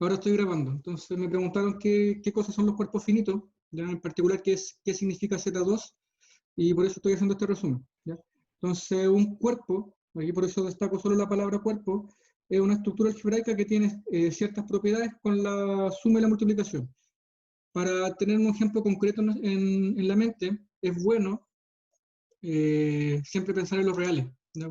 Ahora estoy grabando. Entonces me preguntaron qué cosas son los cuerpos finitos, ¿ya? En particular qué significa Z2, y por eso estoy haciendo este resumen, ¿ya? Entonces un cuerpo, aquí por eso destaco solo la palabra cuerpo, es una estructura algebraica que tiene ciertas propiedades con la suma y la multiplicación. Para tener un ejemplo concreto en la mente, es bueno siempre pensar en los reales. ¿Ya?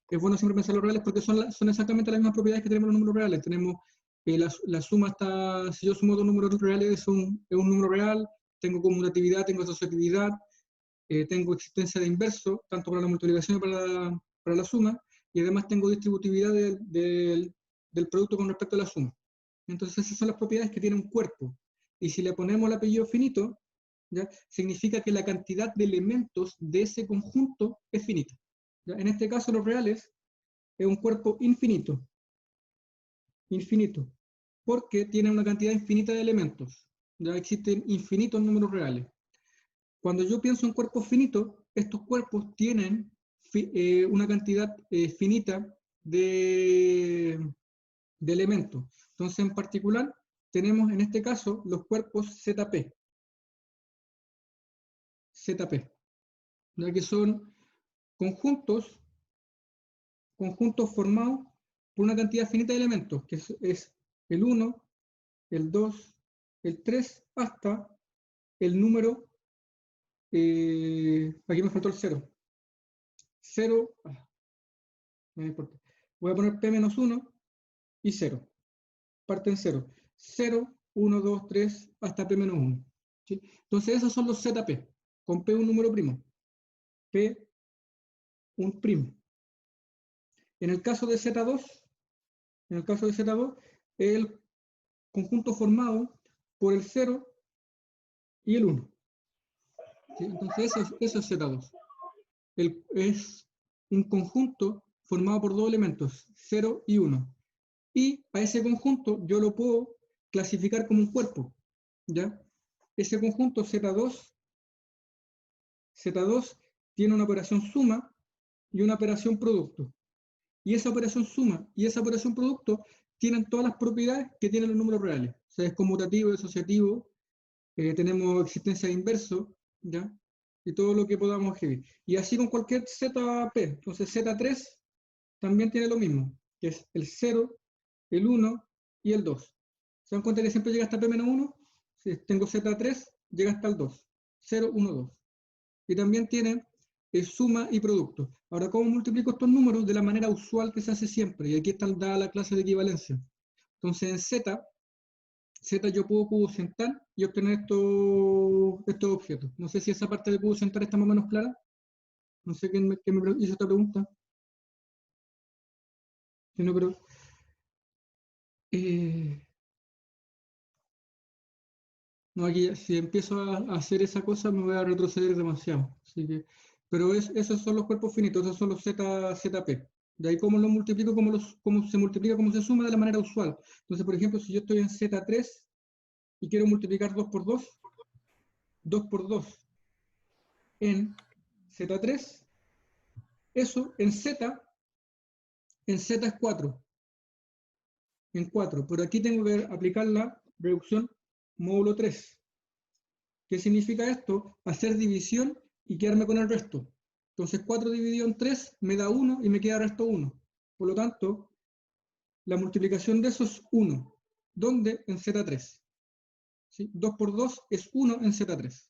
Es bueno siempre pensar en los reales porque son exactamente las mismas propiedades que tenemos los números reales. Tenemos la suma está, si yo sumo dos números reales es un número real, tengo conmutatividad, tengo asociatividad, tengo existencia de inverso, tanto para la multiplicación como para la suma, y además tengo distributividad del producto con respecto a la suma. Entonces esas son las propiedades que tiene un cuerpo. Y si le ponemos el apellido finito, ¿ya? Significa que la cantidad de elementos de ese conjunto es finita. ¿Ya? En este caso los reales es un cuerpo infinito, porque tiene una cantidad infinita de elementos. Ya existen infinitos números reales. Cuando yo pienso en cuerpos finitos, estos cuerpos tienen una cantidad finita de elementos. Entonces, en particular, tenemos en este caso los cuerpos ZP, ya que son conjuntos formados por una cantidad finita de elementos, que es el 1, el 2, el 3, hasta el número, aquí me faltó el 0. 0, no me importa. Voy a poner P-1 y 0. Parten 0. 0, 1, 2, 3, hasta P-1. ¿Sí? Entonces esos son los ZP, con P un número primo. P un primo. En el caso de Z2, es el conjunto formado por el 0 y el 1. ¿Sí? Entonces eso es Z2. Es un conjunto formado por dos elementos, 0 y 1. Y a ese conjunto yo lo puedo clasificar como un cuerpo, ¿ya? Ese conjunto Z2 tiene una operación suma y una operación producto. Y esa operación suma y esa operación producto tienen todas las propiedades que tienen los números reales. O sea, es conmutativo, es asociativo, tenemos existencia de inverso, ¿ya? Y todo lo que podamos escribir. Y así con cualquier ZP. Entonces Z3 también tiene lo mismo, que es el 0, el 1 y el 2. ¿Se dan cuenta que siempre llega hasta P-1? Si tengo Z3, llega hasta el 2. 0, 1, 2. Y también tiene suma y producto. Ahora, ¿cómo multiplico estos números? De la manera usual que se hace siempre. Y aquí está dada la clase de equivalencia. Entonces, en Z yo puedo cubocentar y obtener estos objetos. No sé si esa parte de cubocentar está más o menos clara. No sé quién me hizo esta pregunta. Si no, pero... no, aquí si empiezo a hacer esa cosa me voy a retroceder demasiado. Así que, pero esos son los cuerpos finitos, esos son los ZP. De ahí cómo lo multiplico, cómo se multiplica, cómo se suma de la manera usual. Entonces, por ejemplo, si yo estoy en Z3 y quiero multiplicar 2 por 2, 2 por 2 en Z3, eso en Z es 4, en 4. Pero aquí tengo que aplicar la reducción módulo 3. ¿Qué significa esto? Hacer división y quedarme con el resto. Entonces 4 dividido en 3 me da 1 y me queda resto 1. Por lo tanto, la multiplicación de eso es 1. ¿Dónde? En Z3. ¿Sí? 2 por 2 es 1 en Z3.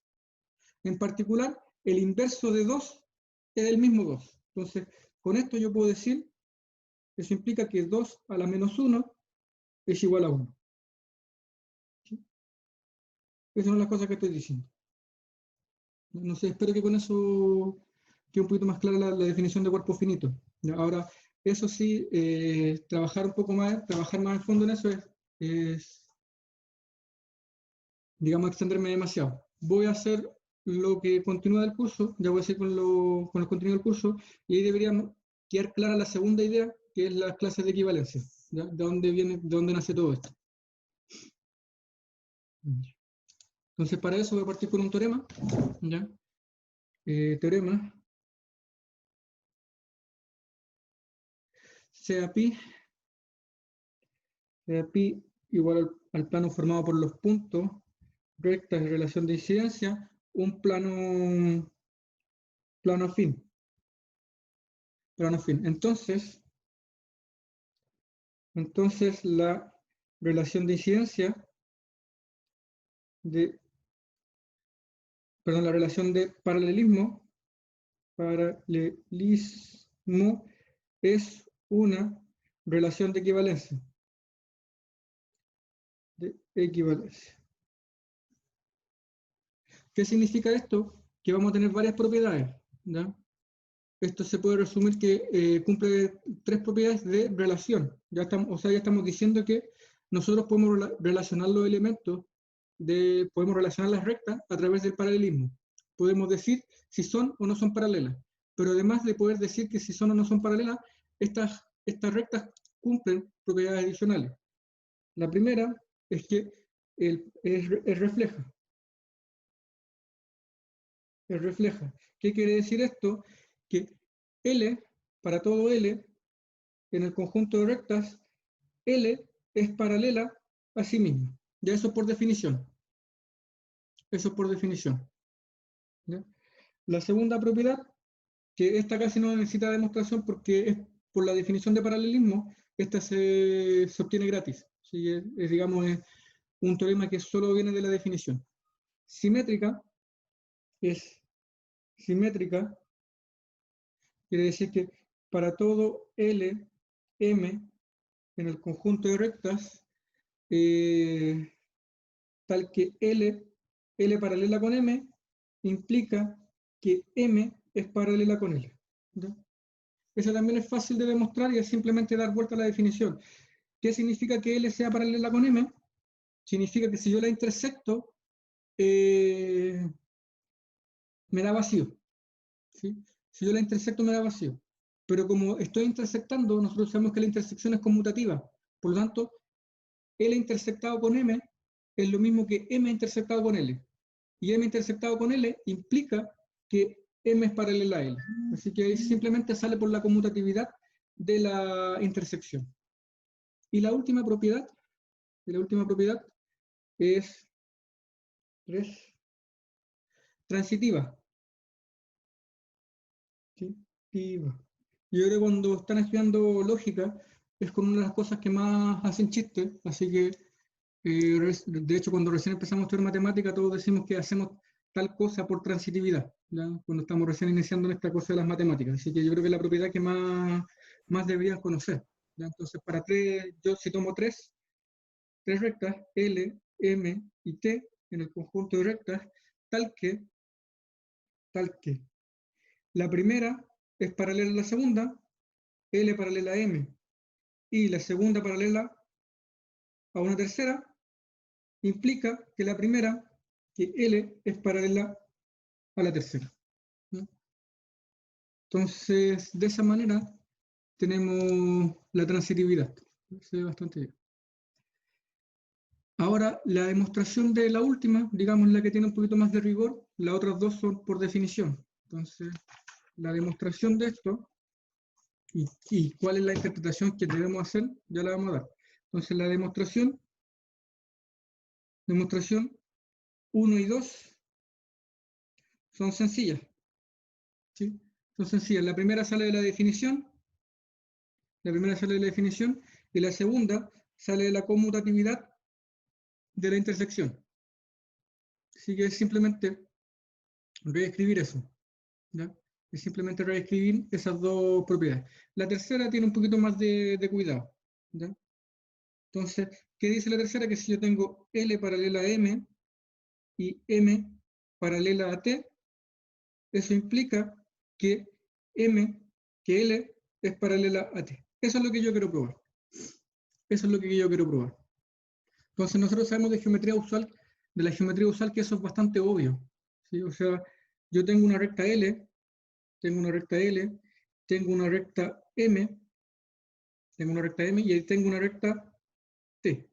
En particular, el inverso de 2 es el mismo 2. Entonces, con esto yo puedo decir, eso implica que 2 a la menos 1 es igual a 1. ¿Sí? Esas son las cosas que estoy diciendo. No sé, espero que con eso quede un poquito más clara la definición de cuerpo finito. Ahora, eso sí, trabajar un poco más, trabajar más en fondo en eso es, digamos, extenderme demasiado. Voy a hacer lo que continúa del curso, ya voy a seguir con el contenido del curso, y ahí deberíamos quedar clara la segunda idea, que es las clases de equivalencia, ¿ya? De dónde nace todo esto. Entonces, para eso voy a partir con un teorema, ¿ya? Teorema sea pi pi igual al plano formado por los puntos, rectas en relación de incidencia, un plano afín. Entonces la relación de incidencia la relación de paralelismo es una relación de equivalencia. ¿Qué significa esto? Que vamos a tener varias propiedades, ¿ya? Esto se puede resumir que cumple 3 propiedades de relación. Ya estamos diciendo que nosotros podemos relacionar los elementos, podemos relacionar las rectas a través del paralelismo. Podemos decir si son o no son paralelas. Pero además de poder decir que si son o no son paralelas, estas rectas cumplen propiedades adicionales. La primera es que es refleja. ¿Qué quiere decir esto? Que L, para todo L, en el conjunto de rectas, L es paralela a sí misma. Ya eso por definición. ¿Ya? La segunda propiedad, que esta casi no necesita demostración porque es por la definición de paralelismo, esta se obtiene gratis. ¿Sí? Digamos, es un teorema que solo viene de la definición. Simétrica quiere decir que para todo L, M, en el conjunto de rectas, tal que L paralela con M, implica que M es paralela con L. ¿Ya? Eso también es fácil de demostrar y es simplemente dar vuelta a la definición. ¿Qué significa que L sea paralela con M? Significa que si yo la intersecto, me da vacío. ¿Sí? Si yo la intersecto, me da vacío. Pero como estoy intersectando, nosotros sabemos que la intersección es conmutativa. Por lo tanto, L intersectado con M es lo mismo que M intersectado con L. Y M intersectado con L implica que M es paralela a L. Así que ahí simplemente sale por la conmutatividad de la intersección. Y la última propiedad es transitiva. Yo creo que cuando están estudiando lógica es con una de las cosas que más hacen chiste, así que de hecho cuando recién empezamos a estudiar matemática todos decimos que hacemos tal cosa por transitividad, ¿ya? Cuando estamos recién iniciando en esta cosa de las matemáticas, así que yo creo que es la propiedad que más deberían conocer, ¿ya? Entonces yo si tomo tres rectas, L, M y T en el conjunto de rectas, tal que la primera es paralela a la segunda, L paralela a M, y la segunda paralela a una tercera, implica que la primera, que L, es paralela a la tercera. ¿No? Entonces, de esa manera, tenemos la transitividad. Se ve bastante bien. Ahora, la demostración de la última, digamos la que tiene un poquito más de rigor, las otras dos son por definición. Entonces, la demostración de esto y cuál es la interpretación que debemos hacer, ya la vamos a dar. Entonces, la demostración 1 y 2 son sencillas. ¿Sí? Son sencillas. La primera sale de la definición, y la segunda sale de la conmutatividad de la intersección. Así que es simplemente reescribir eso. ¿Ya? Es simplemente reescribir esas dos propiedades. La tercera tiene un poquito más de cuidado. ¿Ya? Entonces, ¿qué dice la tercera? Que si yo tengo L paralela a M y M paralela a T, eso implica que L es paralela a T. Eso es lo que yo quiero probar. Entonces nosotros sabemos de la geometría usual, que eso es bastante obvio. ¿Sí? O sea, yo tengo una recta L, tengo una recta M, y ahí tengo una recta T.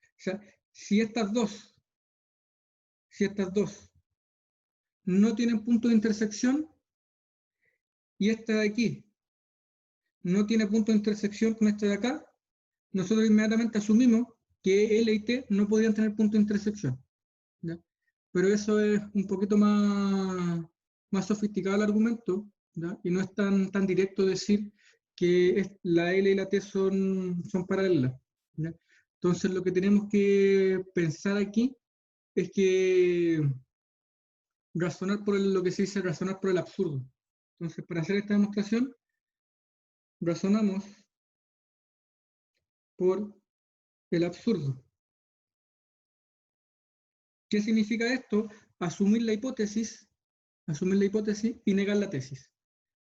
O sea, si estas dos no tienen punto de intersección, y esta de aquí no tiene punto de intersección con esta de acá, nosotros inmediatamente asumimos que L y T no podían tener punto de intersección, ¿ya? Pero eso es un poquito más sofisticado el argumento, ¿ya? Y no es tan directo decir que la L y la T son paralelas, ¿ya? Entonces lo que tenemos que pensar aquí es que razonar por lo que se dice razonar por el absurdo. Entonces, para hacer esta demostración, razonamos por el absurdo. ¿Qué significa esto? Asumir la hipótesis y negar la tesis.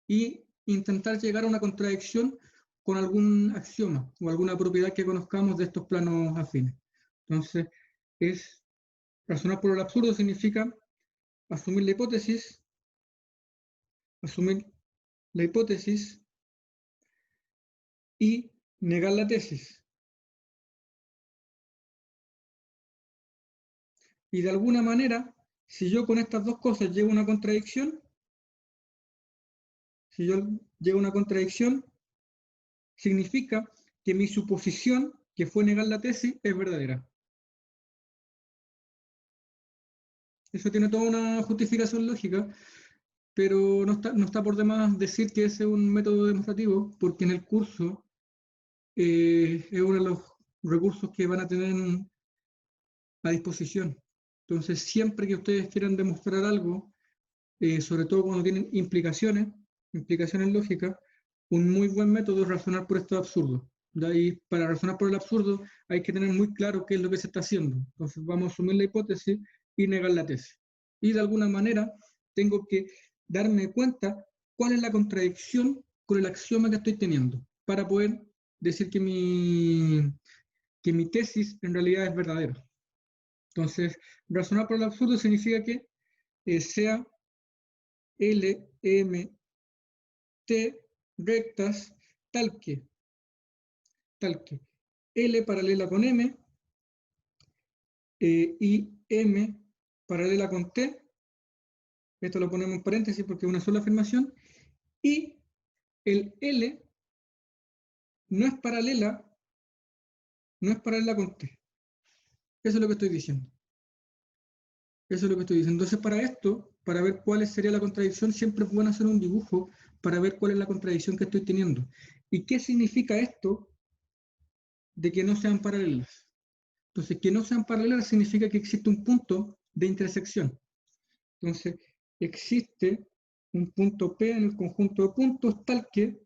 Y intentar llegar a una contradicción con algún axioma o alguna propiedad que conozcamos de estos planos afines. Entonces, razonar por el absurdo significa asumir la hipótesis y negar la tesis. Y de alguna manera, si yo con estas dos cosas llego a una contradicción, significa que mi suposición, que fue negar la tesis, es verdadera. Eso tiene toda una justificación lógica, pero no está por demás decir que ese es un método demostrativo, porque en el curso es uno de los recursos que van a tener a disposición. Entonces, siempre que ustedes quieran demostrar algo, sobre todo cuando tienen implicaciones lógicas, un muy buen método es razonar por estos absurdos. De ahí, para razonar por el absurdo, hay que tener muy claro qué es lo que se está haciendo. Entonces, vamos a asumir la hipótesis y negar la tesis. Y de alguna manera, tengo que darme cuenta cuál es la contradicción con el axioma que estoy teniendo, para poder decir que mi tesis en realidad es verdadera. Entonces, razonar por el absurdo significa que sea L, M, T rectas tal que L paralela con M y M paralela con T, esto lo ponemos en paréntesis porque es una sola afirmación, y el L no es paralela con T. Eso es lo que estoy diciendo. Entonces, para esto, para ver cuál sería la contradicción, siempre es bueno hacer un dibujo para ver cuál es la contradicción que estoy teniendo. ¿Y qué significa esto de que no sean paralelas? Entonces, que no sean paralelas significa que existe un punto de intersección. Entonces, existe un punto P en el conjunto de puntos tal que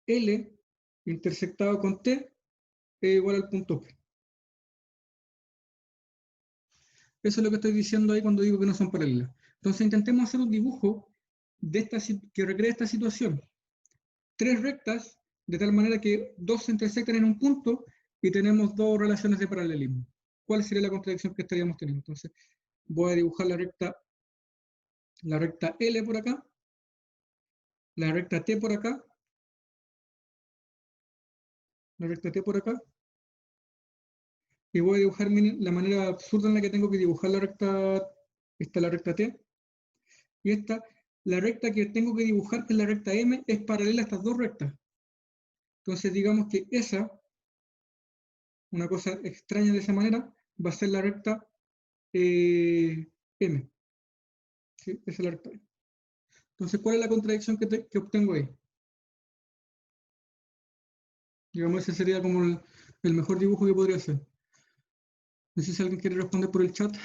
L intersectado con T es igual al punto P. Eso es lo que estoy diciendo ahí cuando digo que no son paralelas. Entonces, intentemos hacer un dibujo que recree esta situación. Tres rectas, de tal manera que dos se intersectan en un punto y tenemos dos relaciones de paralelismo. ¿Cuál sería la contradicción que estaríamos teniendo? Entonces, voy a dibujar la recta L por acá, la recta T por acá, y voy a dibujar la manera absurda en la que tengo que dibujar la recta, esta es la recta T, y esta, la recta que tengo que dibujar, que es la recta M, es paralela a estas dos rectas. Entonces digamos que esa, una cosa extraña de esa manera, va a ser la recta M. ¿Sí? Esa es la recta M. Entonces, ¿cuál es la contradicción que obtengo ahí? Digamos, ese sería como el mejor dibujo que podría hacer. No sé si alguien quiere responder por el chat.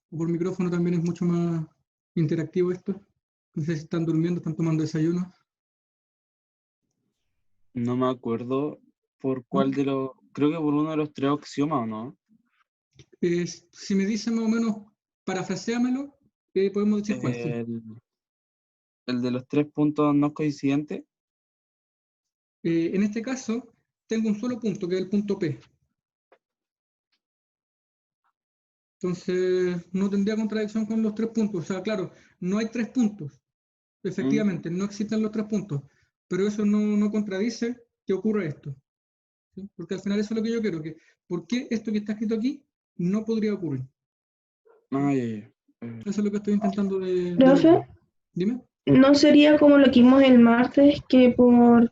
O por micrófono también es mucho más interactivo esto. No sé si están durmiendo, están tomando desayuno. No me acuerdo por cuál de los... Creo que por uno de los tres axiomas, ¿o no? Si me dicen más o menos, parafraseámelo, podemos decir cuál. Sí. El de los 3 puntos no coincidentes. En este caso, tengo un solo punto, que es el punto P. Entonces, no tendría contradicción con los 3 puntos. O sea, claro, no hay 3 puntos. Efectivamente, no existen los 3 puntos. Pero eso no contradice que ocurra esto. ¿Sí? Porque al final eso es lo que yo quiero. ¿Por qué esto que está escrito aquí no podría ocurrir? Ah, ya. Eso es lo que estoy intentando de Profe, lograr. Dime. no sería como lo que vimos el martes, que por,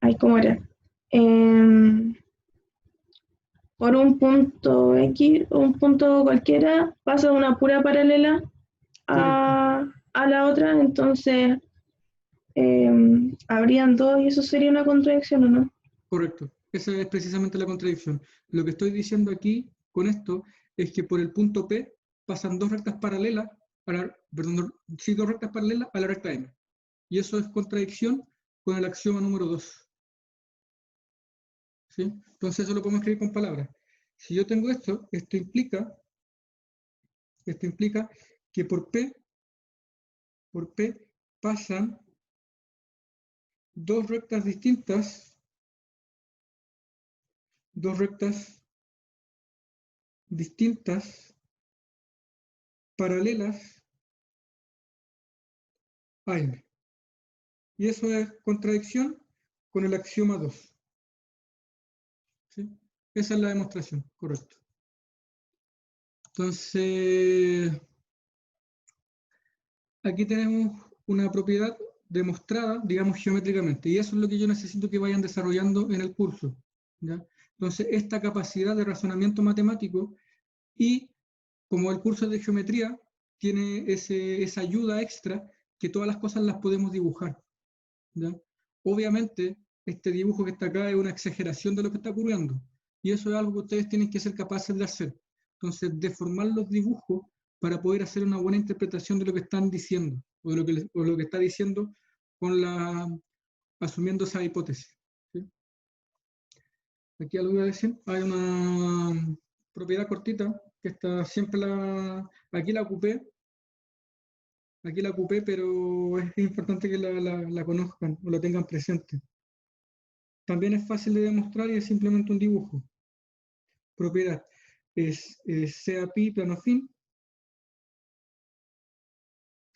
ay, ¿cómo era? Em, por un punto X, un punto cualquiera, pasa una pura paralela Correcto, a la otra, entonces habrían dos y eso sería una contradicción, ¿o no? correcto. Esa es precisamente la contradicción. Lo que estoy diciendo aquí con esto es que por el punto P pasan dos rectas paralelas, perdón, sí, dos rectas paralelas a la recta M. Y eso es contradicción con el axioma número 2. ¿Sí? Entonces eso lo podemos escribir con palabras. Si yo tengo esto implica que por P pasan dos rectas distintas, dos rectas distintas, paralelas a M. Y eso es contradicción con el axioma 2. ¿Sí? Esa es la demostración, correcto. Entonces, aquí tenemos una propiedad demostrada, digamos, geométricamente. Y eso es lo que yo necesito que vayan desarrollando en el curso. ¿Ya? Entonces, esta capacidad de razonamiento matemático y como el curso de geometría tiene esa ayuda extra, que todas las cosas las podemos dibujar. ¿Ya? Obviamente, este dibujo que está acá es una exageración de lo que está ocurriendo. Y eso es algo que ustedes tienen que ser capaces de hacer. Entonces, deformar los dibujos para poder hacer una buena interpretación de lo que están diciendo, o lo que está diciendo con asumiendo esa hipótesis. ¿Sí? Aquí algo voy a decir. Hay una propiedad cortita que está siempre aquí la ocupé, pero es importante que la conozcan o la tengan presente. También es fácil de demostrar y es simplemente un dibujo. Propiedad es CAPI plano fin,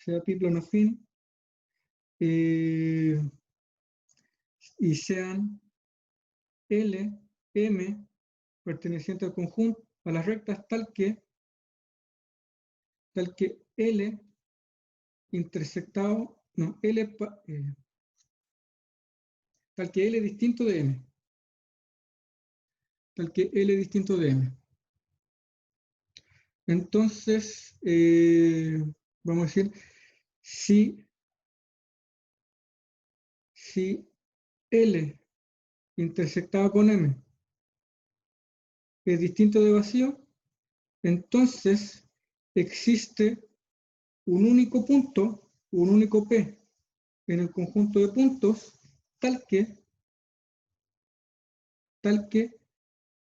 CAPI plano fin, y sean L, M, perteneciente al conjunto, a las rectas, tal que L intersectado, no, tal que L distinto de M, tal que L distinto de M. Entonces, vamos a decir, si L intersectado con M es distinto de vacío, entonces existe un único punto, un único P en el conjunto de puntos, tal que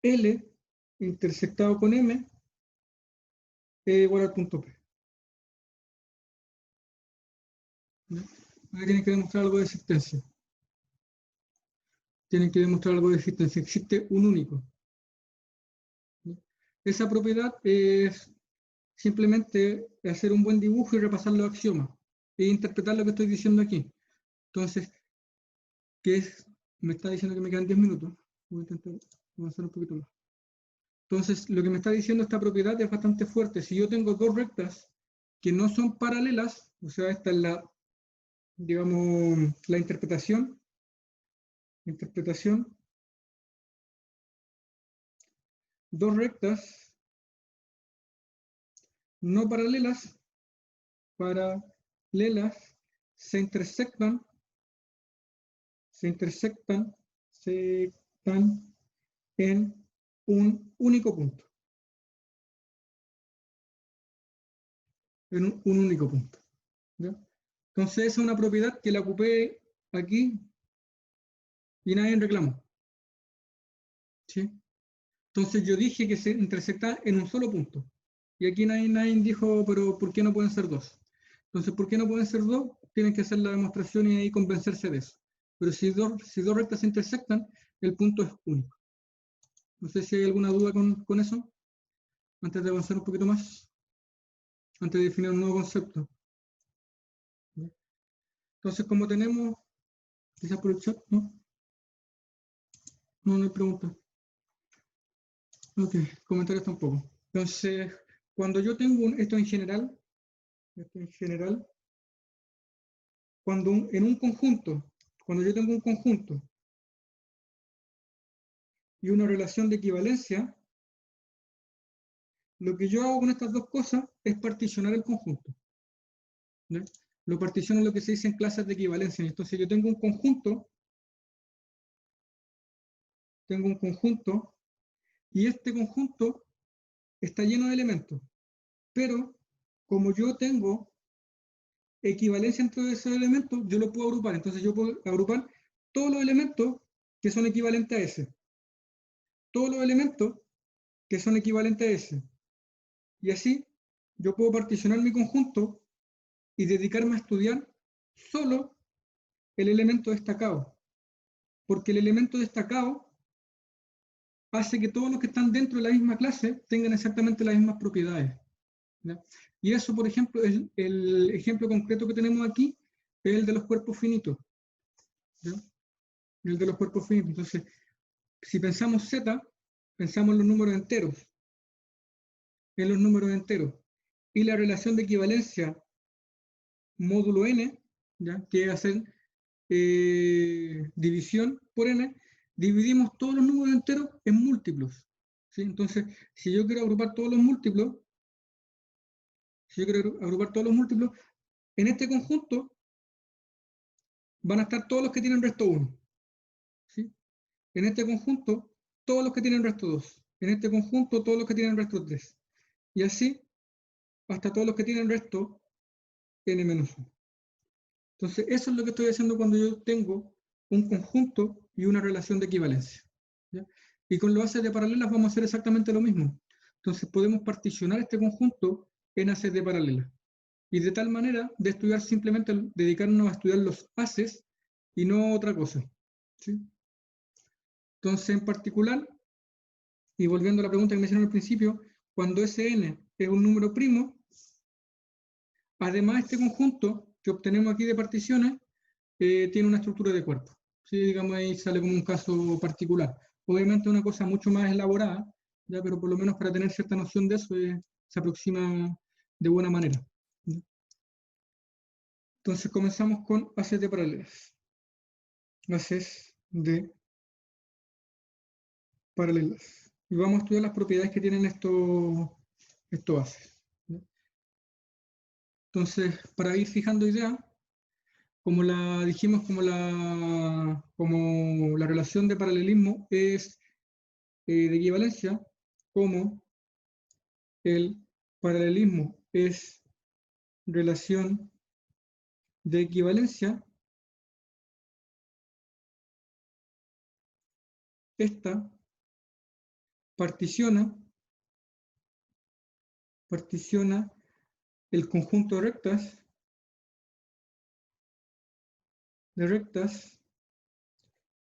L intersectado con M es igual al punto P. ¿No? Ahí tienen que demostrar algo de existencia. Tienen que demostrar algo de existencia. Existe un único. ¿No? Esa propiedad es simplemente hacer un buen dibujo y repasar los axiomas e interpretar lo que estoy diciendo aquí. Entonces, ¿qué es? Me está diciendo que me quedan 10 minutos. Voy a intentar avanzar un poquito más. Entonces, lo que me está diciendo esta propiedad es bastante fuerte. Si yo tengo dos rectas que no son paralelas, o sea, esta es digamos, la interpretación, dos rectas no paralelas, se intersectan, se están en un único punto. En un único punto. ¿Ya? Entonces, esa es una propiedad que la ocupé aquí y nadie reclamó. ¿Sí? Entonces, yo dije que se intersecta en un solo punto. Y aquí nadie dijo, pero ¿por qué no pueden ser dos? Entonces, ¿por qué no pueden ser dos? Tienen que hacer la demostración y ahí convencerse de eso. Pero si dos rectas se intersectan, el punto es único. No sé si hay alguna duda con eso, antes de avanzar un poquito más, antes de definir un nuevo concepto. Entonces, como tenemos, quizás por el chat, ¿no? No hay pregunta. Ok, comentarios tampoco. Entonces, cuando yo tengo esto en general, cuando en un conjunto, cuando yo tengo un conjunto y una relación de equivalencia, lo que yo hago con estas dos cosas es particionar el conjunto, ¿ya? Lo particiono en lo que se dice en clases de equivalencia. Entonces yo tengo un conjunto, y este conjunto está lleno de elementos, pero como yo tengo equivalencia entre esos elementos, yo lo puedo agrupar. Entonces yo puedo agrupar todos los elementos que son equivalentes a ese, todos los elementos que son equivalentes a ese. Y así yo puedo particionar mi conjunto y dedicarme a estudiar solo el elemento destacado, porque el elemento destacado hace que todos los que están dentro de la misma clase tengan exactamente las mismas propiedades, ¿ya? Y eso, por ejemplo, el ejemplo concreto que tenemos aquí es el de los cuerpos finitos, ¿ya? El de los cuerpos finitos. Entonces, si pensamos Z, pensamos en los números enteros, y la relación de equivalencia módulo n, ¿ya? Que es hacer división por n, dividimos todos los números enteros en múltiplos, ¿sí? Entonces, si yo quiero agrupar todos los múltiplos, en este conjunto van a estar todos los que tienen resto 1, ¿sí? En este conjunto, todos los que tienen resto 2. En este conjunto, todos los que tienen resto 3. Y así, hasta todos los que tienen resto n-1. Entonces, eso es lo que estoy haciendo cuando yo tengo un conjunto y una relación de equivalencia, ¿ya? Y con los haces de paralelas vamos a hacer exactamente lo mismo. Entonces, podemos particionar este conjunto en haces de paralelas. Y de tal manera de estudiar simplemente, dedicarnos a estudiar los haces y no otra cosa, ¿sí? Entonces, en particular, y volviendo a la pregunta que me hicieron al principio, cuando Sn es un número primo, además este conjunto que obtenemos aquí de particiones tiene una estructura de cuerpo, ¿sí? Digamos, ahí sale como un caso particular. Obviamente una cosa mucho más elaborada, ¿ya? Pero por lo menos para tener cierta noción de eso se aproxima de buena manera, ¿ya? Entonces comenzamos con haces de paralelas. Haces de paralelas. Y vamos a estudiar las propiedades que tienen estos haces, ¿ya? Entonces, para ir fijando ideas, como la dijimos, como la relación de paralelismo es de equivalencia, como el paralelismo es relación de equivalencia, esta particiona el conjunto de rectas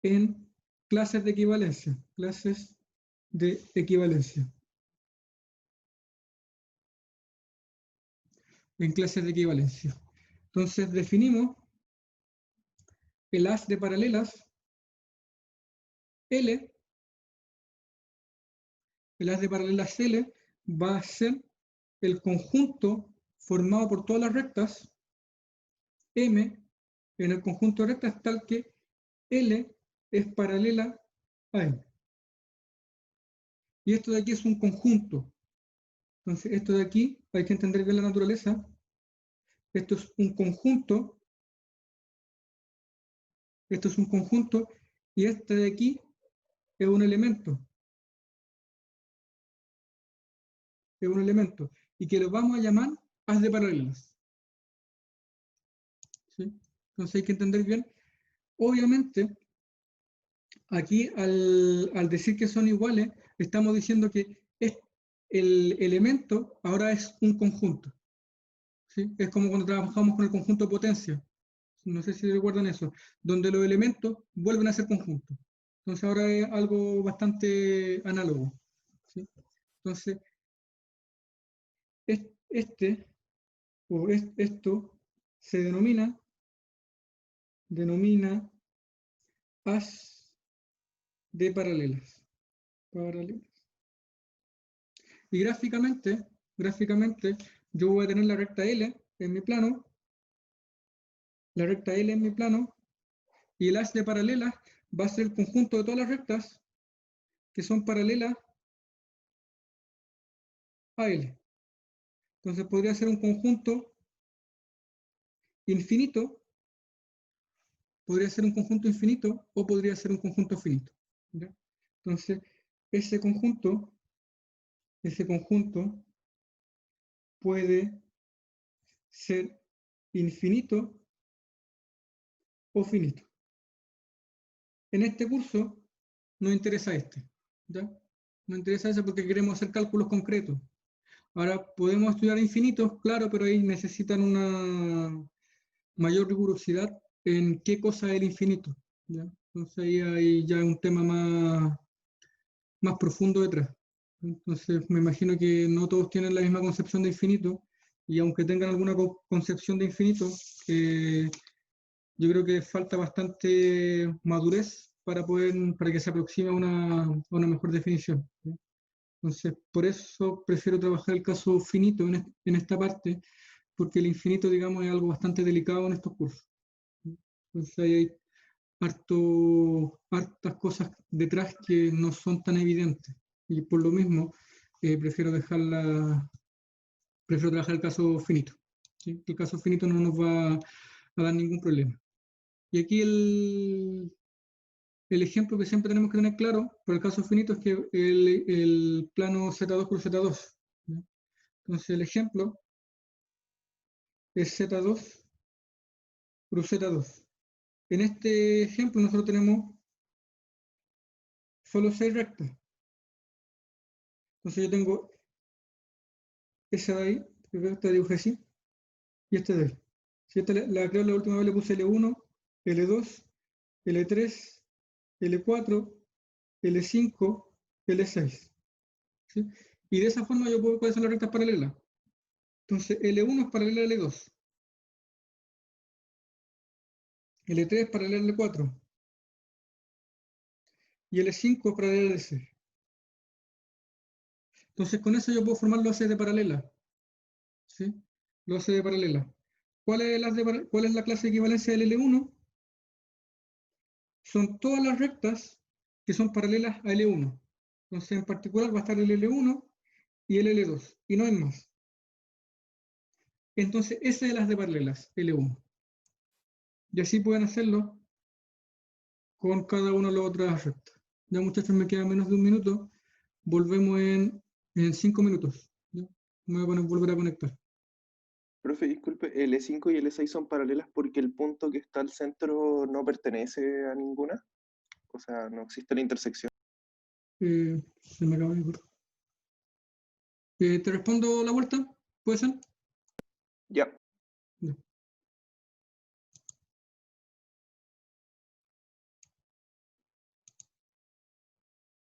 en clases de equivalencia, Entonces definimos el haz de paralelas L. El haz de paralelas L va a ser el conjunto formado por todas las rectas M en el conjunto de rectas tal que L es paralela a M. Y esto de aquí es un conjunto. Entonces, esto de aquí hay que entender bien la naturaleza. Esto es un conjunto. Y este de aquí es un elemento. Y que lo vamos a llamar haz de paralelas, ¿sí? Entonces hay que entender bien. Obviamente, aquí al decir que son iguales, estamos diciendo que el elemento ahora es un conjunto, ¿sí? Es como cuando trabajamos con el conjunto de potencia. No sé si recuerdan eso, donde los elementos vuelven a ser conjuntos. Entonces ahora es algo bastante análogo, ¿sí? Entonces, esto se denomina haz de paralelas. Y gráficamente, yo voy a tener la recta L en mi plano, la recta L en mi plano, y el haz de paralelas va a ser el conjunto de todas las rectas que son paralelas a L. Entonces podría ser un conjunto infinito, podría ser un conjunto infinito o podría ser un conjunto finito. ¿Ya? Entonces, ese conjunto puede ser infinito o finito. En este curso nos interesa este, ¿ya? Nos interesa ese porque queremos hacer cálculos concretos. Ahora, podemos estudiar infinitos, claro, pero ahí necesitan una mayor rigurosidad en qué cosa es el infinito, ¿ya? Entonces ahí hay ya un tema más profundo detrás. Entonces me imagino que no todos tienen la misma concepción de infinito, y aunque tengan alguna concepción de infinito, yo creo que falta bastante madurez para que se aproxime a una mejor definición, ¿sí? Entonces, por eso prefiero trabajar el caso finito en esta parte, porque el infinito, digamos, es algo bastante delicado en estos cursos, ¿sí? Entonces ahí hay hartas cosas detrás que no son tan evidentes, y por lo mismo prefiero trabajar el caso finito, ¿sí? El caso finito no nos va a dar ningún problema. Y aquí el ejemplo que siempre tenemos que tener claro para el caso finito es que el plano Z2 por Z2, ¿ya? Entonces el ejemplo es Z2 por Z2. En este ejemplo nosotros tenemos solo 6 rectas. Entonces yo tengo esa de ahí, esta dibujé así, y esta de ahí. Si esta creo la última vez le puse L1, L2, L3, L4, L5, L6. ¿Sí? Y de esa forma yo puedo hacer las rectas paralelas. Entonces L1 es paralela a L2, L3 es paralela a L4 y L5 es paralela a L6. Entonces con eso yo puedo formar los haces de paralela, ¿sí? Los haces de paralela. ¿Cuál es la clase de equivalencia del L1? Son todas las rectas que son paralelas a L1. Entonces en particular va a estar el L1 y el L2, y no hay más. Entonces esa es las de paralelas, L1. Y así pueden hacerlo con cada una de las otras rectas. Ya, muchachos, me queda menos de un minuto. Volvemos en 5 minutos, ¿ya? Me voy a volver a conectar. Profe, disculpe, L5 y L6 son paralelas porque el punto que está al centro no pertenece a ninguna. O sea, no existe la intersección. Se me acaba de ocurrir. ¿Te respondo la vuelta? ¿Puede ser? Ya.